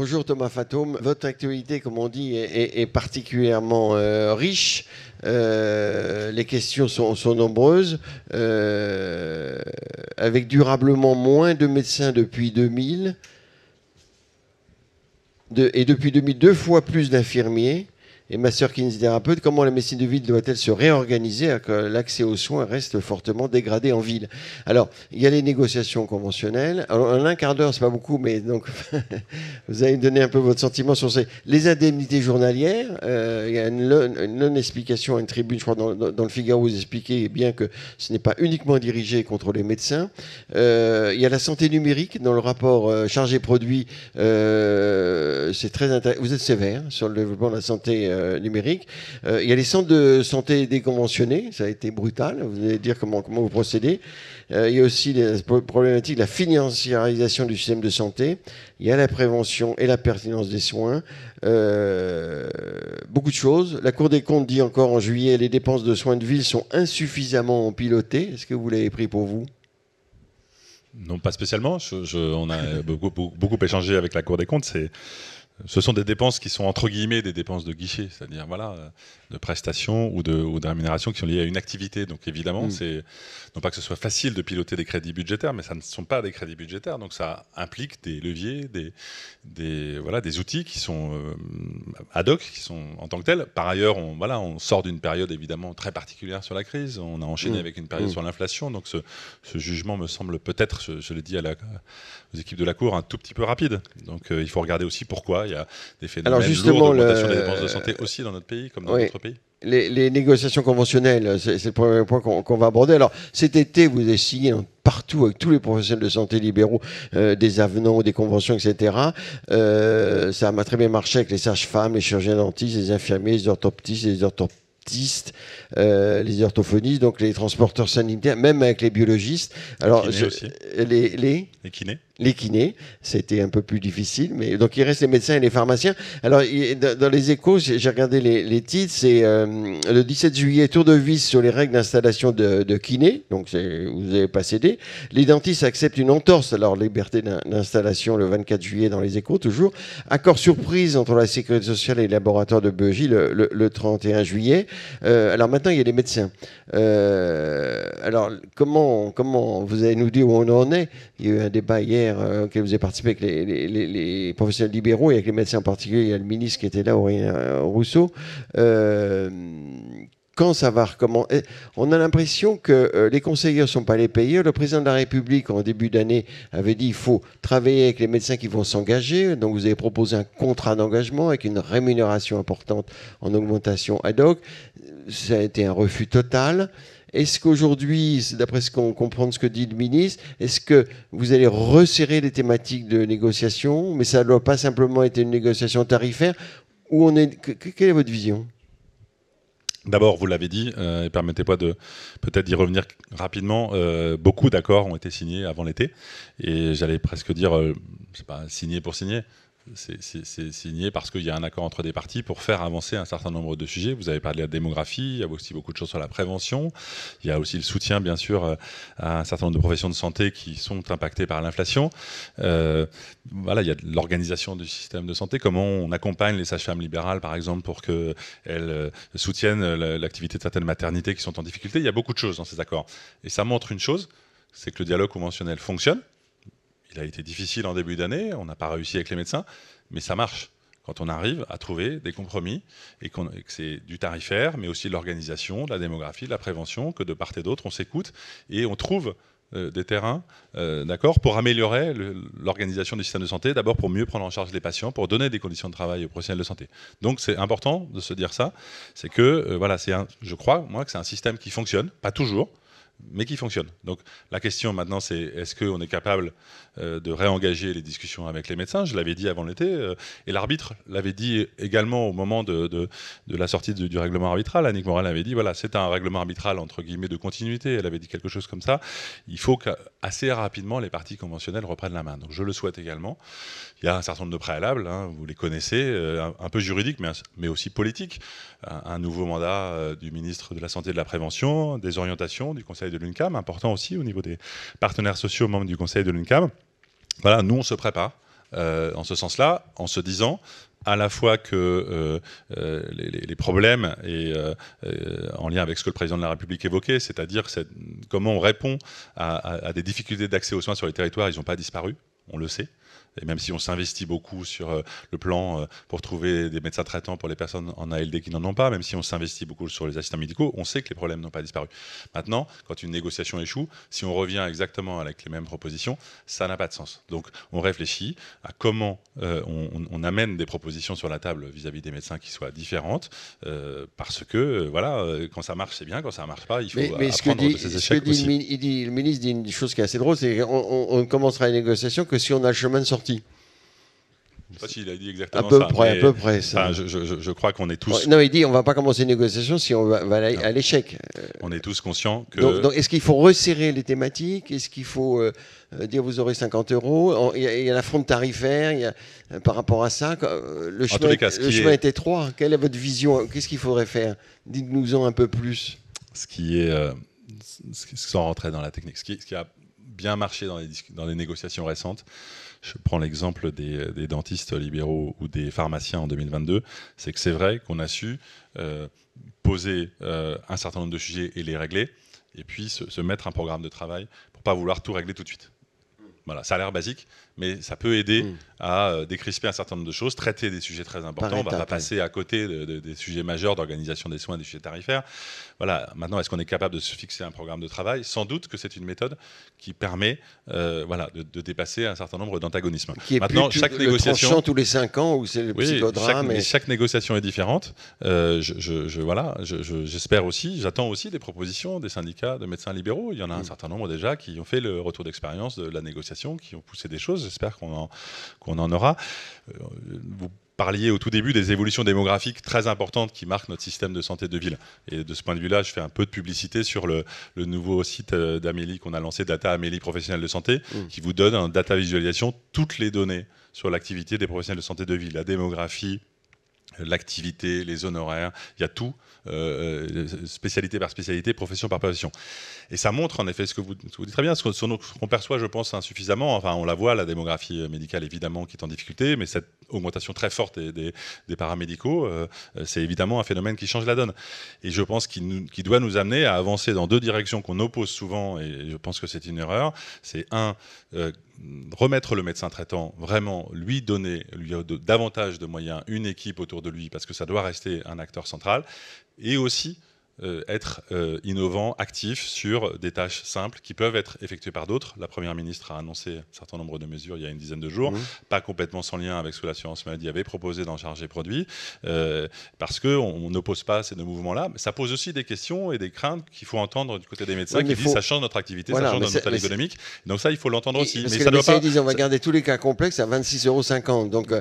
Bonjour Thomas Fantôme. Votre actualité, comme on dit, est particulièrement riche. Les questions sont nombreuses. Avec durablement moins de médecins depuis 2000 et depuis 2000, 2 fois plus d'infirmiers et masseurs-kinésithérapeutes. Comment la médecine de ville doit-elle se réorganiser alors que l'accès aux soins reste fortement dégradé en ville? Alors, il y a les négociations conventionnelles. Alors, en un quart d'heure, c'est pas beaucoup, mais donc vous allez me donner un peu votre sentiment sur les indemnités journalières. Il y a une non-explication à une tribune, je crois, dans le Figaro, vous expliquez bien que ce n'est pas uniquement dirigé contre les médecins. Il y a la santé numérique dans le rapport chargé-produit. C'est très intéressant. Vous êtes sévère sur le développement de la santé numérique. Il y a les centres de santé déconventionnés, ça a été brutal. Vous allez dire comment vous procédez. Il y a aussi les problématiques de la financiarisation du système de santé. Il y a la prévention et la pertinence des soins. Beaucoup de choses. La Cour des comptes dit encore en juillet les dépenses de soins de ville sont insuffisamment pilotées. Est-ce que vous l'avez pris pour vous? Non, pas spécialement. On a beaucoup échangé avec la Cour des comptes. Ce sont des dépenses qui sont entre guillemets des dépenses de guichet, c'est-à-dire de prestations ou de rémunération qui sont liées à une activité. Donc évidemment, c'est non pas que ce soit facile de piloter des crédits budgétaires, mais ça ne sont pas des crédits budgétaires. Donc ça implique des leviers, des outils qui sont ad hoc, qui sont en tant que tels. Par ailleurs, on sort d'une période évidemment très particulière sur la crise. On a enchaîné avec une période sur l'inflation. Donc ce jugement me semble peut-être, je l'ai dit aux équipes de la Cour, un tout petit peu rapide. Donc il faut regarder aussi pourquoi il y a des phénomènes lourds d'augmentation des dépenses de santé aussi dans notre pays comme dans d'autres pays. Les négociations conventionnelles, c'est le premier point qu'on va aborder. Alors cet été, vous avez signé partout avec tous les professionnels de santé libéraux des avenants, des conventions, etc. Ça a très bien marché avec les sages-femmes, les chirurgiens dentistes, les infirmiers, les orthoptistes, les orthophonistes, donc les transporteurs sanitaires, même avec les biologistes. Alors, les kinés. Les kinés, c'était un peu plus difficile, mais donc il reste les médecins et les pharmaciens. Alors, dans les Échos, j'ai regardé les titres, c'est le 17 juillet, tour de vis sur les règles d'installation de kinés, donc vous n'avez pas cédé. Les dentistes acceptent une entorse à leur liberté d'installation le 24 juillet dans les Échos, toujours. Accord surprise entre la Sécurité sociale et les laboratoires de biologie le 31 juillet. Alors maintenant, il y a les médecins. Alors, comment vous allez nous dire où on en est? Il y a eu un débat hier auquel vous avez participé avec les professionnels libéraux et avec les médecins en particulier. Il y a le ministre qui était là, Aurélien Rousseau. Quand ça va recommencer? On a l'impression que les conseillers ne sont pas les payeurs. Le président de la République, en début d'année, avait dit qu'il faut travailler avec les médecins qui vont s'engager. Donc, vous avez proposé un contrat d'engagement avec une rémunération importante en augmentation ad hoc. Ça a été un refus total. Est-ce qu'aujourd'hui, d'après ce qu'on comprend de ce que dit le ministre, est-ce que vous allez resserrer les thématiques de négociation, mais ça ne doit pas simplement être une négociation tarifaire? Quelle est votre vision? D'abord, vous l'avez dit, et permettez-moi peut-être d'y revenir rapidement, beaucoup d'accords ont été signés avant l'été, et j'allais presque dire, c'est pas signé pour signer. C'est signé parce qu'il y a un accord entre des parties pour faire avancer un certain nombre de sujets. Vous avez parlé de la démographie, il y a aussi beaucoup de choses sur la prévention. Il y a aussi le soutien, bien sûr, à un certain nombre de professions de santé qui sont impactées par l'inflation. Il y a l'organisation du système de santé, comment on accompagne les sages-femmes libérales, par exemple, pour qu'elles soutiennent l'activité de certaines maternités qui sont en difficulté. Il y a beaucoup de choses dans ces accords. Et ça montre une chose, c'est que le dialogue conventionnel fonctionne. Il a été difficile en début d'année, on n'a pas réussi avec les médecins, mais ça marche. Quand on arrive à trouver des compromis et que c'est du tarifaire, mais aussi de l'organisation, de la démographie, de la prévention, que de part et d'autre, on s'écoute et on trouve des terrains pour améliorer l'organisation du système de santé, d'abord pour mieux prendre en charge les patients, pour donner des conditions de travail aux professionnels de santé. Donc c'est important de se dire ça, c'est que je crois, moi, que c'est un système qui fonctionne, pas toujours, mais qui fonctionne. Donc la question maintenant, c'est est-ce qu'on est capable de réengager les discussions avec les médecins? Je l'avais dit avant l'été, et l'arbitre l'avait dit également au moment de la sortie du règlement arbitral. Annick Morel avait dit, voilà, c'est un règlement arbitral entre guillemets de continuité, elle avait dit quelque chose comme ça. Il faut qu'assez rapidement les parties conventionnelles reprennent la main. Donc je le souhaite également. Il y a un certain nombre de préalables, vous les connaissez, un peu juridiques, mais aussi politiques. Un nouveau mandat du ministre de la Santé et de la Prévention, des orientations du Conseil de l'UNCAM, important aussi au niveau des partenaires sociaux membres du Conseil de l'UNCAM. Voilà, nous on se prépare en ce sens-là, en se disant à la fois que les problèmes et en lien avec ce que le président de la République évoquait, c'est-à-dire comment on répond à des difficultés d'accès aux soins sur les territoires, ils n'ont pas disparu, on le sait. Et même si on s'investit beaucoup sur le plan pour trouver des médecins traitants pour les personnes en ALD qui n'en ont pas, même si on s'investit beaucoup sur les assistants médicaux, on sait que les problèmes n'ont pas disparu. Maintenant, quand une négociation échoue, si on revient exactement avec les mêmes propositions, ça n'a pas de sens. Donc on réfléchit à comment on amène des propositions sur la table vis-à-vis des médecins qui soient différentes, parce que voilà, quand ça marche, c'est bien, quand ça ne marche pas, il faut apprendre de ses échecs aussi. Le ministre dit une chose qui est assez drôle, c'est qu'on ne commencera les négociations que si on a le chemin de sortie. Je ne sais pas s'il a dit exactement ça. À peu près, ça. Je crois qu'on est tous... Non, il dit on ne va pas commencer une négociation si on va à l'échec. On est tous conscients que... Donc est-ce qu'il faut resserrer les thématiques? Est-ce qu'il faut dire vous aurez 50 €? Il y a la fronde tarifaire, par rapport à ça. Le chemin est étroit. Quelle est votre vision? Qu'est-ce qu'il faudrait faire? Dites-nous-en un peu plus. Sans rentrer dans la technique, ce qui a bien marché dans les négociations récentes, je prends l'exemple des dentistes libéraux ou des pharmaciens en 2022, c'est que c'est vrai qu'on a su poser un certain nombre de sujets et les régler, et puis se mettre un programme de travail pour ne pas vouloir tout régler tout de suite. Voilà, ça a l'air basique, mais ça peut aider à décrisper un certain nombre de choses, traiter des sujets très importants. On ne va pas passer à côté des sujets majeurs d'organisation des soins, des sujets tarifaires. Voilà. Maintenant, est-ce qu'on est capable de se fixer un programme de travail? Sans doute que c'est une méthode qui permet de dépasser un certain nombre d'antagonismes. Maintenant, chaque négociation tous les 5 ans, où c'est le psychodrame. Chaque négociation est différente. J'espère aussi, j'attends aussi des propositions des syndicats de médecins libéraux. Il y en a un certain nombre déjà qui ont fait le retour d'expérience de la négociation, qui ont poussé des choses. J'espère qu'on en aura. Vous parliez au tout début des évolutions démographiques très importantes qui marquent notre système de santé de ville. Et de ce point de vue-là, je fais un peu de publicité sur le nouveau site d'Amélie qu'on a lancé, Data Amélie Professionnels de Santé, qui vous donne en data visualisation toutes les données sur l'activité des professionnels de santé de ville, la démographie, l'activité, les honoraires, il y a tout, spécialité par spécialité, profession par profession. Et ça montre en effet ce que vous dites très bien, ce qu'on perçoit, je pense, insuffisamment. Enfin, on la voit, la démographie médicale évidemment qui est en difficulté, mais cette augmentation très forte des paramédicaux, c'est évidemment un phénomène qui change la donne. Et je pense qu'il doit nous amener à avancer dans deux directions qu'on oppose souvent, et je pense que c'est une erreur. C'est remettre le médecin traitant, vraiment lui donner davantage de moyens, une équipe autour de lui, parce que ça doit rester un acteur central, et aussi être innovant, actif sur des tâches simples qui peuvent être effectuées par d'autres. La Première ministre a annoncé un certain nombre de mesures il y a une dizaine de jours, pas complètement sans lien avec ce que l'assurance maladie avait proposé d'en charger produit, parce qu'on n'oppose pas ces deux mouvements-là. Mais ça pose aussi des questions et des craintes qu'il faut entendre du côté des médecins qui disent ça change notre activité, ça change notre modèle économique. Donc ça, il faut l'entendre aussi. Parce que les médecins disent on va garder tous les cas complexes à 26,50 €. Donc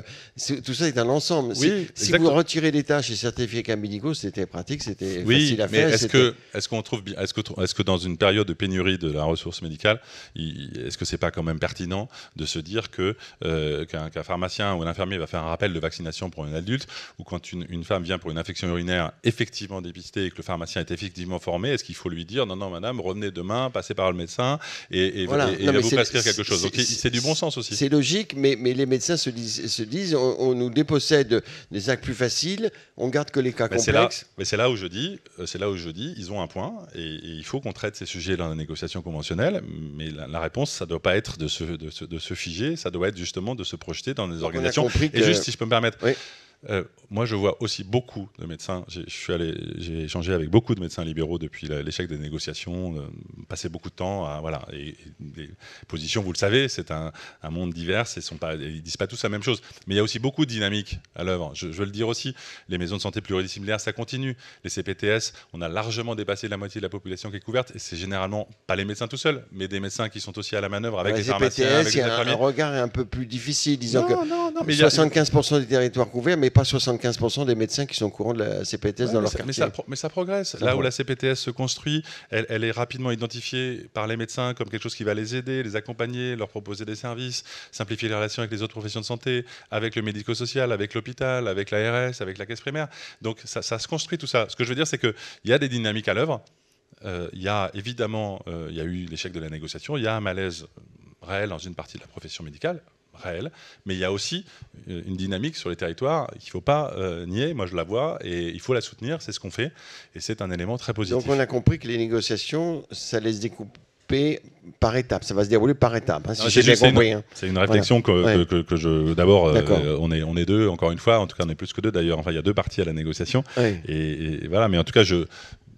tout ça est un ensemble. Si vous retirez des tâches et certificats médicaux, c'était pratique, c'était facile à faire. Mais est-ce que dans une période de pénurie de la ressource médicale, est-ce que c'est pas quand même pertinent de se dire qu'un pharmacien ou un infirmier va faire un rappel de vaccination pour un adulte, ou quand une femme vient pour une infection urinaire effectivement dépistée et que le pharmacien est effectivement formé, est-ce qu'il faut lui dire non madame, revenez demain, passez par le médecin et il va vous prescrire quelque chose? Donc c'est du bon sens aussi. C'est logique, mais les médecins se disent on nous dépossède des actes plus faciles, on garde que les cas complexes. Mais c'est là où je dis ils ont un point, et il faut qu'on traite ces sujets dans la négociation conventionnelle, mais la réponse, ça ne doit pas être de se figer, ça doit être justement de se projeter dans des organisations. Et juste, si je peux me permettre, moi je vois aussi beaucoup de médecins, j'ai échangé avec beaucoup de médecins libéraux depuis l'échec des négociations, passé beaucoup de temps et les positions, vous le savez, c'est un monde divers, ils ne disent pas tous la même chose, mais il y a aussi beaucoup de dynamique à l'œuvre. Je veux le dire aussi, les maisons de santé pluridisciplinaires, ça continue, les CPTS, on a largement dépassé la moitié de la population qui est couverte, et c'est généralement pas les médecins tout seuls, mais des médecins qui sont aussi à la manœuvre avec les pharmaciens, avec les infirmiers. Un regard un peu plus difficile, disons que 75% des territoires couverts, mais pas 75% des médecins qui sont au courant de la CPTS dans leur quartier. Mais ça progresse. Là où la CPTS se construit, elle est rapidement identifiée par les médecins comme quelque chose qui va les aider, les accompagner, leur proposer des services, simplifier les relations avec les autres professions de santé, avec le médico-social, avec l'hôpital, avec l'ARS, avec la caisse primaire. Donc ça se construit tout ça. Ce que je veux dire, c'est qu'il y a des dynamiques à l'œuvre. Il y a évidemment, il y a eu l'échec de la négociation, il y a un malaise réel dans une partie de la profession médicale. réelle, mais il y a aussi une dynamique sur les territoires qu'il ne faut pas nier, moi je la vois, et il faut la soutenir, c'est ce qu'on fait, et c'est un élément très positif. Donc on a compris que les négociations, ça laisse découper par étapes, ça va se dérouler par étapes, hein, si j'ai bien compris. C'est une réflexion voilà. que je... D'abord, on est deux, encore une fois, en tout cas on est plus que deux d'ailleurs, enfin il y a deux parties à la négociation, et voilà, mais en tout cas je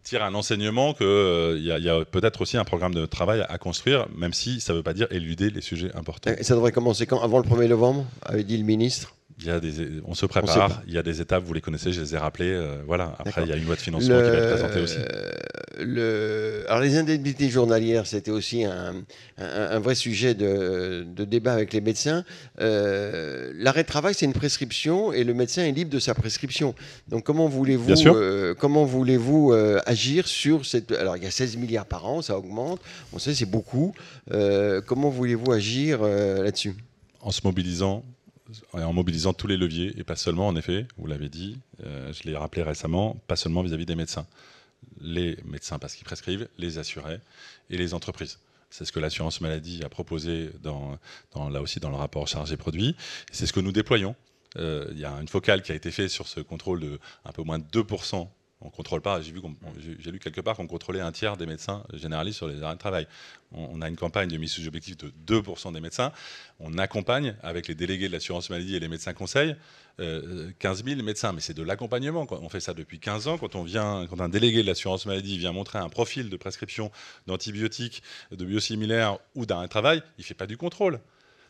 tire un enseignement qu'il y a peut-être aussi un programme de travail à construire, même si ça ne veut pas dire éluder les sujets importants. Et ça devrait commencer quand? Avant le 1er novembre, avait dit le ministre. On se prépare, il y a des étapes, vous les connaissez, je les ai rappelées. Voilà. Après, il y a une loi de financement qui va être présentée aussi. Alors, les indemnités journalières, c'était aussi un vrai sujet de débat avec les médecins. L'arrêt de travail, c'est une prescription et le médecin est libre de sa prescription. Donc, comment voulez-vous agir sur cette... Alors, il y a 16 milliards par an, ça augmente. On sait, c'est beaucoup. Comment voulez-vous agir là-dessus? En mobilisant tous les leviers, et pas seulement, en effet, vous l'avez dit, je l'ai rappelé récemment, pas seulement vis-à-vis des médecins. Les médecins, parce qu'ils prescrivent, les assurés et les entreprises. C'est ce que l'assurance maladie a proposé là aussi dans le rapport chargé produit. C'est ce que nous déployons. Il y a une focale qui a été faite sur ce contrôle de un peu moins de 2%. On ne contrôle pas, j'ai lu quelque part qu'on contrôlait un tiers des médecins généralistes sur les arrêts de travail. On a une campagne de mise sous objectif de 2% des médecins. On accompagne avec les délégués de l'assurance maladie et les médecins conseils 15 000 médecins. Mais c'est de l'accompagnement. On fait ça depuis 15 ans. Quand un délégué de l'assurance maladie vient montrer un profil de prescription d'antibiotiques, de biosimilaires ou d'arrêt de travail, il ne fait pas du contrôle.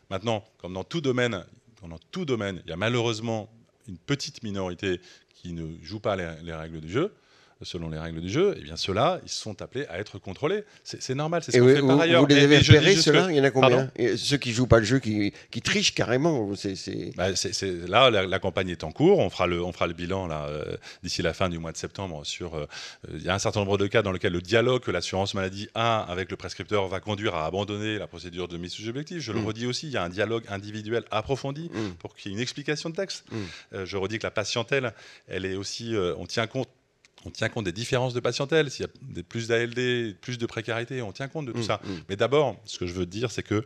Maintenant, comme dans tout domaine, il y a malheureusement une petite minorité qui ne jouent pas les règles du jeu, selon les règles du jeu, et bien ceux-là, ils sont appelés à être contrôlés. C'est normal, c'est ce qu'on fait par ailleurs. Vous les avez repérés, ceux-là? Il y en a combien? Ceux qui ne jouent pas le jeu, qui trichent carrément. Là, la campagne est en cours. On fera le bilan d'ici la fin du mois de septembre. Il y a un certain nombre de cas dans lesquels le dialogue que l'assurance maladie a avec le prescripteur va conduire à abandonner la procédure de mise sous objectif. Je le redis aussi, il y a un dialogue individuel approfondi pour qu'il y ait une explication de texte. Je redis que la patientèle, elle est aussi... on tient compte des différences de patientèle, s'il y a plus d'ALD, plus de précarité, on tient compte de tout ça. Mais d'abord, ce que je veux dire, c'est que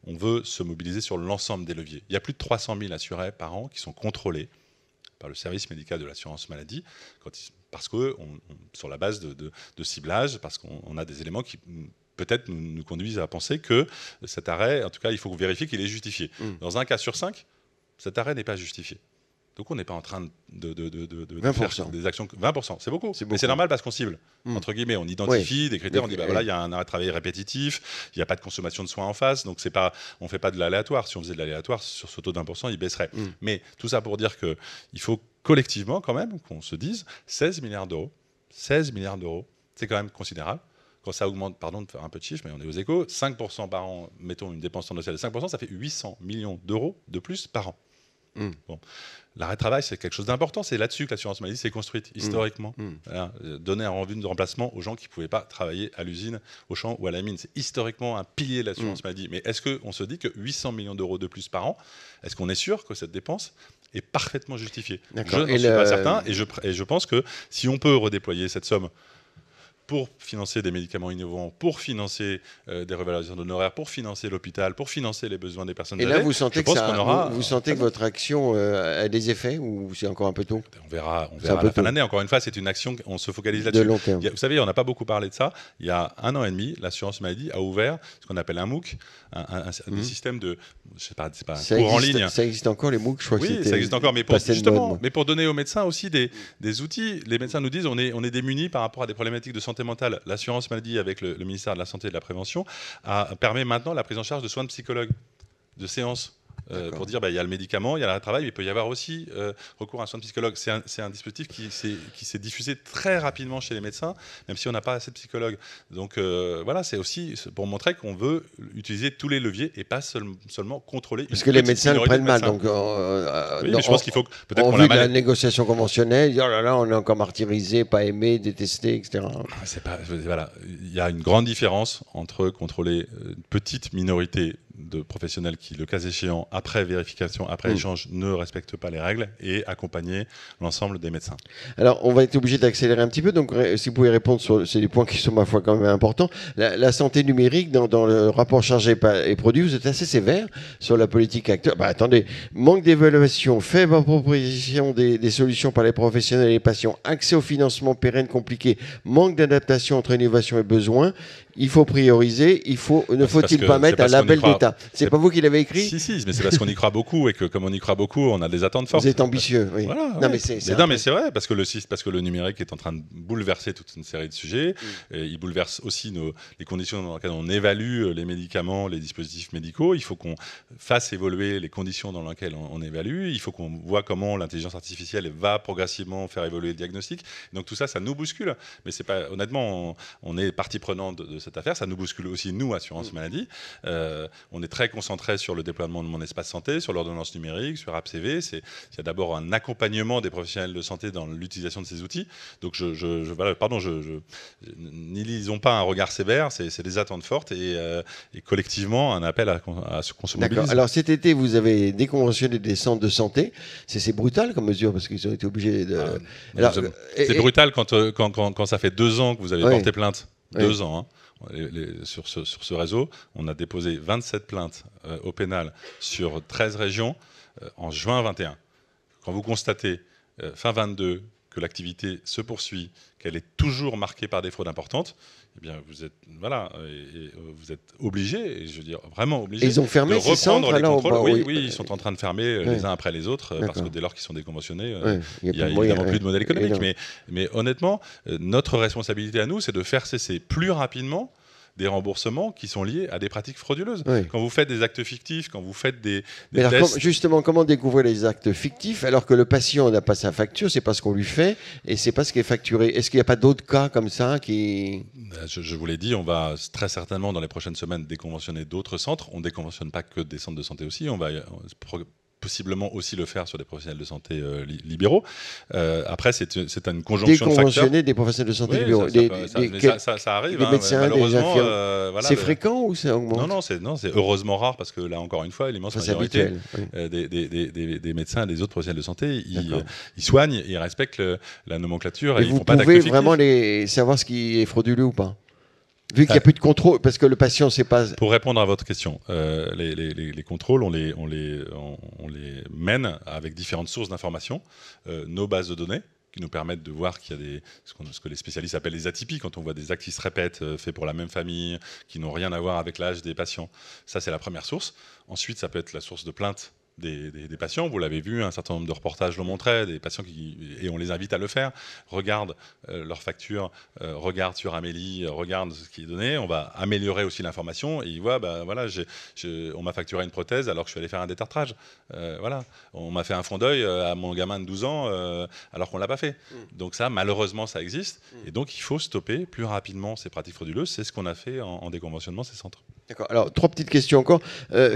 on veut se mobiliser sur l'ensemble des leviers. Il y a plus de 300 000 assurés par an qui sont contrôlés par le service médical de l'assurance maladie, parce que sur la base de ciblage, parce qu'on a des éléments qui peut-être nous conduisent à penser que cet arrêt, en tout cas, il faut vérifier qu'il est justifié. Dans un cas sur 5, cet arrêt n'est pas justifié. Donc on n'est pas en train de faire des actions... 20%, c'est beaucoup. Mais c'est normal parce qu'on cible. Entre guillemets, on identifie des critères, on dit, voilà, il y a un arrêt de travail répétitif, il n'y a pas de consommation de soins en face, donc on ne fait pas de l'aléatoire. Si on faisait de l'aléatoire, sur ce taux d'1%, il baisserait. Mais tout ça pour dire qu'il faut collectivement, quand même, qu'on se dise 16 milliards d'euros. 16 milliards d'euros, c'est quand même considérable. Quand ça augmente, pardon de faire un peu de chiffre, mais on est aux échos, 5% par an, mettons une dépense tendancielle de 5%, ça fait 800 millions d'euros de plus par an. Bon. L'arrêt de travail, c'est quelque chose d'important. C'est là-dessus que l'assurance maladie s'est construite, historiquement. Voilà. Donner un revenu de remplacement aux gens qui ne pouvaient pas travailler à l'usine, au champ ou à la mine. C'est historiquement un pilier de l'assurance maladie. Mais est-ce qu'on se dit que 800 millions d'euros de plus par an, est-ce qu'on est sûr que cette dépense est parfaitement justifiée? Je n'en suis pas certain. Et je pense que si on peut redéployer cette somme pour financer des médicaments innovants, pour financer des revalorisations d'honoraires, pour financer l'hôpital, pour financer les besoins des personnes âgées. Et là, vous sentez que votre action a des effets ou c'est encore un peu tôt? On verra à la fin de l'année. Encore une fois, c'est une action, on se focalise là-dessus. De long terme. Vous savez, on n'a pas beaucoup parlé de ça. Il y a 1 an et demi, l'assurance maladie a ouvert ce qu'on appelle un MOOC, des systèmes de... Je sais pas, c'est pas un cours en ligne. Ça existe encore, les MOOC, je crois que c'était... Oui, ça existe encore, mais pour donner aux médecins aussi des outils. Les médecins nous disent on est démunis par rapport à des problématiques de santé mentale. L'assurance maladie avec le ministère de la Santé et de la Prévention permet maintenant la prise en charge de soins de psychologues, de séances. Pour dire il y a le médicament, il y a le travail, mais il peut y avoir aussi recours à un soin de psychologue. C'est un dispositif qui s'est diffusé très rapidement chez les médecins, même si on n'a pas assez de psychologues. Donc voilà, c'est aussi pour montrer qu'on veut utiliser tous les leviers et pas seulement contrôler. Parce que les médecins le prennent mal. Donc, oui, mais je pense qu'il faut peut-être en vue de la négociation conventionnelle, dire, oh là là, on est encore martyrisé, pas aimé, détesté, etc. Voilà, il y a une grande différence entre contrôler une petite minorité de professionnels qui, le cas échéant, après vérification, après échange, ne respectent pas les règles et accompagner l'ensemble des médecins. Alors, on va être obligé d'accélérer un petit peu. Donc, si vous pouvez répondre sur c'est des points qui sont, ma foi, quand même importants. La santé numérique, dans le rapport chargé et produit, vous êtes assez sévère sur la politique actuelle. Bah, attendez, manque d'évaluation, faible appropriation des solutions par les professionnels et les patients, accès au financement pérenne compliqué, manque d'adaptation entre innovation et besoin. Il faut prioriser. Ne faut-il pas mettre un label d'État? C'est pas vous qui l'avez écrit? Si, mais c'est parce qu'on y croit beaucoup et que comme on y croit beaucoup, on a des attentes fortes. Vous êtes ambitieux, oui. Voilà, non, ouais. mais c'est vrai parce que le numérique est en train de bouleverser toute une série de sujets. Et il bouleverse aussi les conditions dans lesquelles on évalue les médicaments, les dispositifs médicaux. Il faut qu'on fasse évoluer les conditions dans lesquelles on évalue. Il faut qu'on voit comment l'intelligence artificielle va progressivement faire évoluer le diagnostic. Donc tout ça, ça nous bouscule. Mais c'est pas honnêtement, on est partie prenante de cette affaire. Ça nous bouscule aussi nous, assurance maladie. On est très concentré sur le déploiement de mon espace santé, sur l'ordonnance numérique, sur AppCV. Il y a d'abord un accompagnement des professionnels de santé dans l'utilisation de ces outils. Donc, n'élisons pas un regard sévère, c'est des attentes fortes et collectivement un appel à ce qu'on se mobilise. D'accord. Alors cet été, vous avez déconventionné des centres de santé. C'est brutal comme mesure parce qu'ils ont été obligés de. C'est brutal quand ça fait 2 ans que vous avez porté plainte. 2 ans. Hein. Sur ce réseau, on a déposé 27 plaintes au pénal sur 13 régions en juin 21. Quand vous constatez fin 22 que l'activité se poursuit, qu'elle est toujours marquée par des fraudes importantes, eh bien vous êtes vous êtes obligé, et je veux dire vraiment obligé, ils ont fermé de reprendre les contrôles. Oui, ils sont en train de fermer les uns après les autres parce que dès lors qu'ils sont déconventionnés, il n'y a moyen, évidemment plus de modèle économique. Mais honnêtement, notre responsabilité à nous, c'est de faire cesser plus rapidement des remboursements qui sont liés à des pratiques frauduleuses. Quand vous faites des actes fictifs, quand vous faites des tests... Justement, comment découvrir les actes fictifs alors que le patient n'a pas sa facture, c'est pas ce qu'on lui fait et c'est pas ce qui est facturé? Est-ce qu'il n'y a pas d'autres cas comme ça qui... Je vous l'ai dit, on va très certainement dans les prochaines semaines déconventionner d'autres centres. On ne déconventionne pas que des centres de santé aussi, on va possiblement aussi le faire sur des professionnels de santé libéraux. Après, c'est une conjonction de facteurs. Déconventionner des professionnels de santé libéraux. Ça arrive. Des médecins, malheureusement. C'est fréquent ou ça augmente? Non, c'est heureusement rare parce que là, encore une fois, l'immense majorité des médecins et des autres professionnels de santé, ils soignent, ils respectent la nomenclature et ils vous font pas d'actes fictifs. pouvez vraiment savoir ce qui est frauduleux ou pas? Vu qu'il n'y a plus de contrôle, parce que le patient, c'est pas... Pour répondre à votre question, les contrôles, on les mène avec différentes sources d'informations, nos bases de données, qui nous permettent de voir qu'il y a ce que les spécialistes appellent les atypies, quand on voit des actes qui se répètent, faits pour la même famille, qui n'ont rien à voir avec l'âge des patients. Ça, c'est la première source. Ensuite, ça peut être la source de plainte des patients. Vous l'avez vu, un certain nombre de reportages le montraient, des patients et on les invite à le faire, regardent leur facture, regardent sur Amélie, regardent ce qui est donné. On va améliorer aussi l'information et ils voient, on m'a facturé une prothèse alors que je suis allé faire un détartrage. On m'a fait un fond d'œil à mon gamin de 12 ans alors qu'on ne l'a pas fait. Donc ça, malheureusement, ça existe. Et donc, il faut stopper plus rapidement ces pratiques frauduleuses. C'est ce qu'on a fait en déconventionnement ces centres. D'accord. Alors, 3 petites questions encore.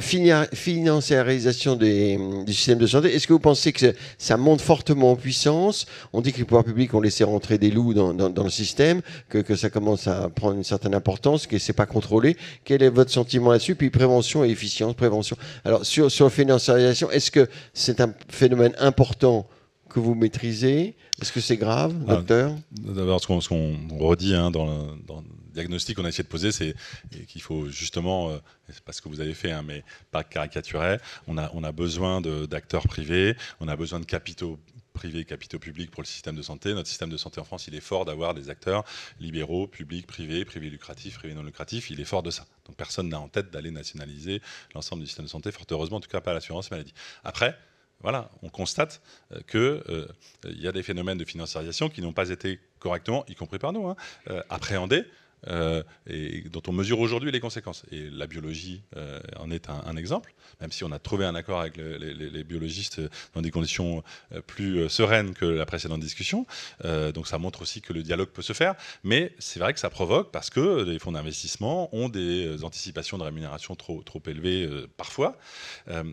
Financiarisation du système de santé. Est-ce que vous pensez que ça monte fortement en puissance? On dit que les pouvoirs publics ont laissé rentrer des loups dans le système, que ça commence à prendre une certaine importance, que c'est pas contrôlé. Quel est votre sentiment là-dessus? Puis prévention et efficience, prévention. Alors, sur la financiarisation, est-ce que c'est un phénomène important que vous maîtrisez? Est-ce que c'est grave, docteur? D'abord, ce qu'on redit dans le diagnostic qu'on a essayé de poser, c'est qu'il faut justement, c'est pas ce que vous avez fait, mais pas caricaturer, on a besoin d'acteurs privés, on a besoin de capitaux privés, capitaux publics pour le système de santé. Notre système de santé en France, il est fort d'avoir des acteurs libéraux, publics, privés lucratifs, privés non lucratifs, il est fort de ça. Donc personne n'a en tête d'aller nationaliser l'ensemble du système de santé, fort heureusement, en tout cas pas l'assurance maladie. Après, voilà, on constate qu'il y a des phénomènes de financiarisation qui n'ont pas été correctement, y compris par nous, appréhendés. Et dont on mesure aujourd'hui les conséquences. Et la biologie en est un exemple, même si on a trouvé un accord avec les biologistes dans des conditions plus sereines que la précédente discussion. Donc ça montre aussi que le dialogue peut se faire, mais c'est vrai que ça provoque parce que les fonds d'investissement ont des anticipations de rémunération trop élevées parfois.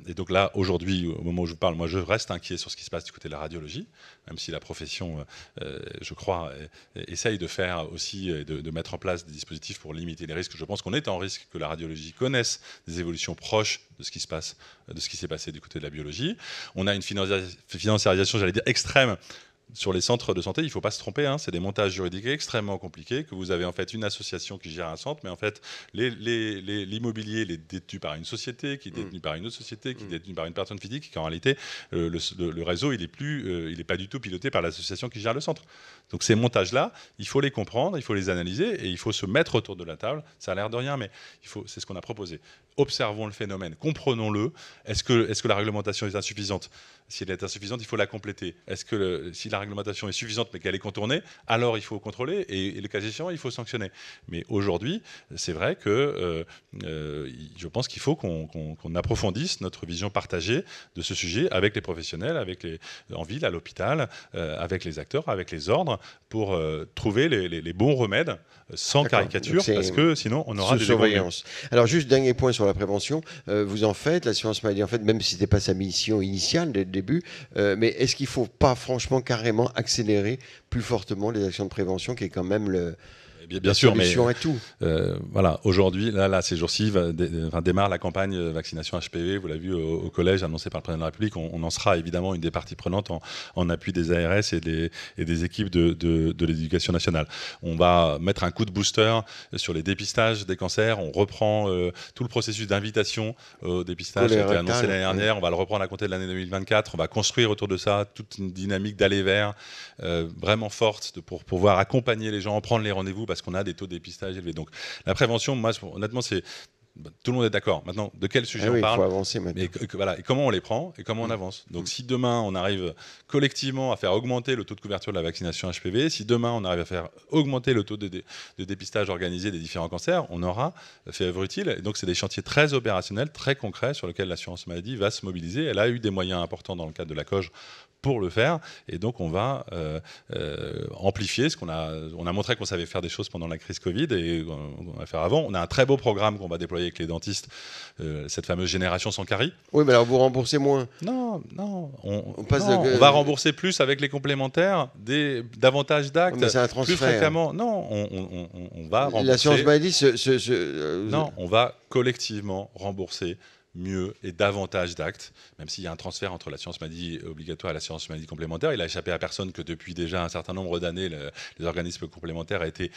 Et donc là, aujourd'hui, au moment où je vous parle, moi je reste inquiet sur ce qui se passe du côté de la radiologie, même si la profession, je crois, essaye de faire aussi, de mettre en place place des dispositifs pour limiter les risques. Je pense qu'on est en risque, que la radiologie connaisse des évolutions proches de ce qui se passe, de ce qui s'est passé du côté de la biologie. On a une financiarisation, j'allais dire, extrême. Sur les centres de santé, il ne faut pas se tromper, hein, c'est des montages juridiques extrêmement compliqués, que vous avez en fait une association qui gère un centre, mais en fait l'immobilier il est détenu par une société, qui est détenu par une autre société, qui est détenu par une personne physique, qu'en réalité le réseau il n'est pas du tout piloté par l'association qui gère le centre. Donc ces montages-là, il faut les comprendre, il faut les analyser et il faut se mettre autour de la table. Ça a l'air de rien, mais c'est ce qu'on a proposé. Observons le phénomène, comprenons-le. Est-ce que la réglementation est insuffisante ? Si elle est insuffisante, il faut la compléter. Est-ce que si la réglementation est suffisante mais qu'elle est contournée, alors il faut contrôler et le cas échéant, il faut sanctionner. Mais aujourd'hui, c'est vrai que je pense qu'il faut qu'on approfondisse notre vision partagée de ce sujet avec les professionnels, en ville, à l'hôpital, avec les acteurs, avec les ordres, pour trouver les bons remèdes sans caricature, parce que sinon on aura des surveillances. Alors juste dernier point sur la prévention, vous en faites, l'assurance maladie en fait, même si ce n'était pas sa mission initiale dès le début, mais est-ce qu'il ne faut pas franchement carrément accélérer plus fortement les actions de prévention qui est quand même bien sûr, mais à tout. Voilà, aujourd'hui, là, ces jours-ci, démarre la campagne vaccination HPV. Vous l'avez vu au collège, annoncé par le président de la République. On en sera évidemment une des parties prenantes en appui des ARS et des équipes de l'éducation nationale. On va mettre un coup de booster sur les dépistages des cancers. On reprend tout le processus d'invitation au dépistage qui a été annoncé l'année dernière. On va le reprendre à compter de l'année 2024. On va construire autour de ça toute une dynamique d'aller vers vraiment forte pour pouvoir accompagner les gens, prendre les rendez-vous parce qu'on a des taux de dépistage élevés. Donc la prévention, moi, honnêtement, tout le monde est d'accord. Maintenant, de quel sujet on parle ? Il faut avancer maintenant. Et comment on les prend et comment on avance. Donc si demain, on arrive collectivement à faire augmenter le taux de couverture de la vaccination HPV, si demain, on arrive à faire augmenter le taux de dépistage organisé des différents cancers, on aura fait œuvre utile. Et donc c'est des chantiers très opérationnels, très concrets sur lesquels l'assurance maladie va se mobiliser. Elle a eu des moyens importants dans le cadre de la COG pour le faire, et donc on va amplifier ce qu'on a montré qu'on savait faire des choses pendant la crise Covid et on va faire avant. On a un très beau programme qu'on va déployer avec les dentistes, cette fameuse génération sans carie. Oui, mais alors vous remboursez moins. Non, on va rembourser plus avec les complémentaires, davantage d'actes, mais c'est un transfert. Plus fréquemment. Non, on va rembourser. L'assurance maladie Non, on va collectivement rembourser mieux et davantage d'actes, même s'il y a un transfert entre l'assurance maladie obligatoire et l'assurance maladie complémentaire. Il a échappé à personne que depuis déjà un certain nombre d'années, les organismes complémentaires étaient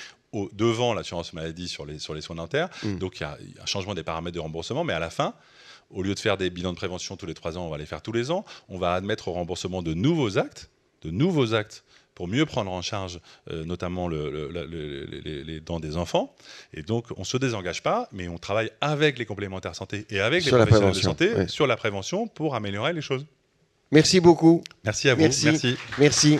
devant l'assurance maladie sur les soins dentaires. Donc il y a un changement des paramètres de remboursement, mais à la fin, au lieu de faire des bilans de prévention tous les 3 ans, on va les faire tous les ans. On va admettre au remboursement de nouveaux actes pour mieux prendre en charge notamment les dents des enfants. Et donc, on ne se désengage pas, mais on travaille avec les complémentaires santé et avec les professionnels de santé sur la prévention pour améliorer les choses. Merci beaucoup. Merci à vous. Merci.